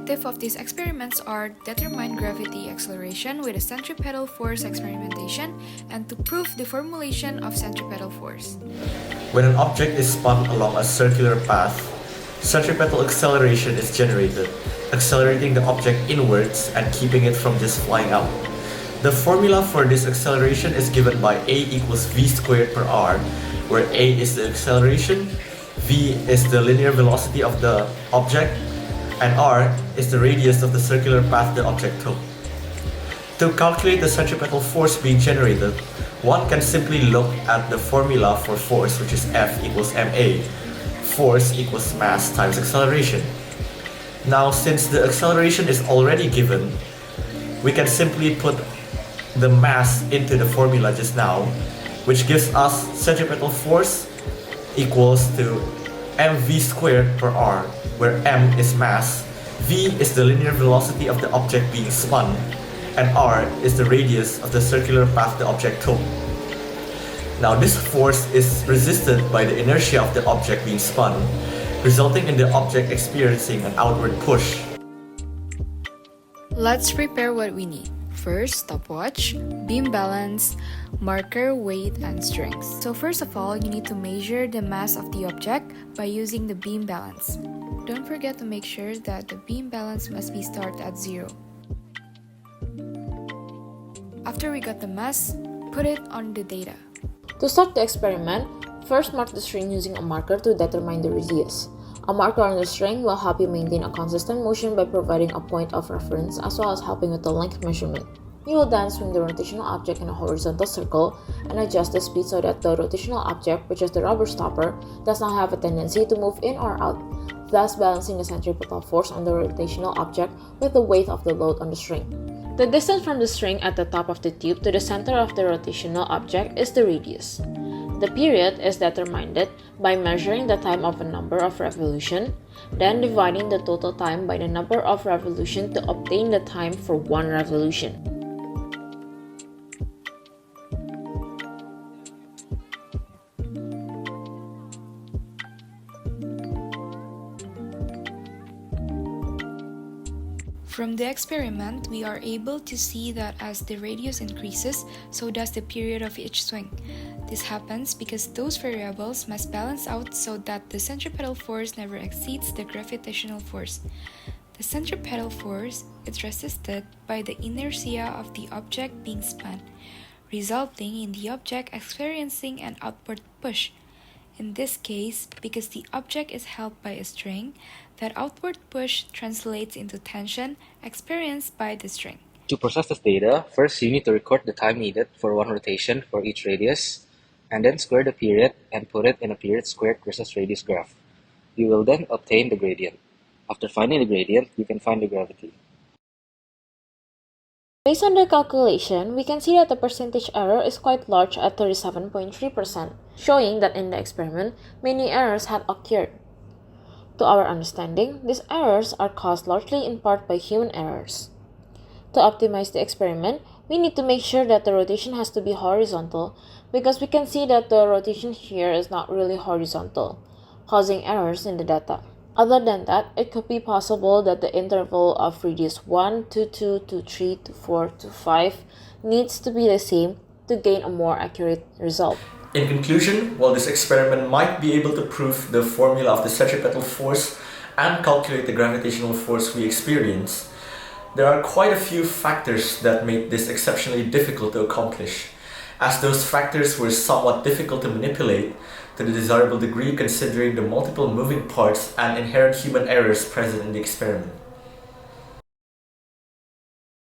objective of these experiments are determine gravity acceleration with a centripetal force experimentation and to prove the formulation of centripetal force. When an object is spun along a circular path, centripetal acceleration is generated, accelerating the object inwards and keeping it from just flying out. The formula for this acceleration is given by A equals v squared per r, where A is the acceleration, v is the linear velocity of the object, and r is the radius of the circular path the object took. To calculate the centripetal force being generated, one can simply look at the formula for force, which is F equals ma. Force equals mass times acceleration. Now, since the acceleration is already given, we can simply put the mass into the formula just now, which gives us centripetal force equals to mv squared per r, where m is mass, v is the linear velocity of the object being spun, and r is the radius of the circular path the object took. Now, this force is resisted by the inertia of the object being spun, resulting in the object experiencing an outward push. Let's prepare what we need. First, stopwatch, beam balance, marker, weight, and strings. So first of all, you need to measure the mass of the object by using the beam balance. Don't forget to make sure that the beam balance must be start at 0. After we got the mass, put it on the data. To start the experiment, first mark the string using a marker to determine the radius. A marker on the string will help you maintain a consistent motion by providing a point of reference as well as helping with the length measurement. You will then swing the rotational object in a horizontal circle and adjust the speed so that the rotational object, which is the rubber stopper, does not have a tendency to move in or out, thus balancing the centripetal force on the rotational object with the weight of the load on the string. The distance from the string at the top of the tube to the center of the rotational object is the radius. The period is determined by measuring the time of a number of revolutions, then dividing the total time by the number of revolutions to obtain the time for one revolution. From the experiment, we are able to see that as the radius increases, so does the period of each swing. This happens because those variables must balance out so that the centripetal force never exceeds the gravitational force. The centripetal force is resisted by the inertia of the object being spun, resulting in the object experiencing an outward push. In this case, because the object is held by a string, that outward push translates into tension experienced by the string. To process this data, first you need to record the time needed for one rotation for each radius, and then square the period and put it in a period squared versus radius graph. You will then obtain the gradient. After finding the gradient, you can find the gravity. Based on the calculation, we can see that the percentage error is quite large at 37.3%, showing that in the experiment, many errors had occurred. To our understanding, these errors are caused largely in part by human errors. To optimize the experiment, we need to make sure that the rotation has to be horizontal because we can see that the rotation here is not really horizontal, causing errors in the data. Other than that, it could be possible that the interval of radius 1 to 2 to 3 to 4 to 5 needs to be the same to gain a more accurate result. In conclusion, while this experiment might be able to prove the formula of the centripetal force and calculate the gravitational force we experience, there are quite a few factors that make this exceptionally difficult to accomplish, as those factors were somewhat difficult to manipulate to the desirable degree considering the multiple moving parts and inherent human errors present in the experiment.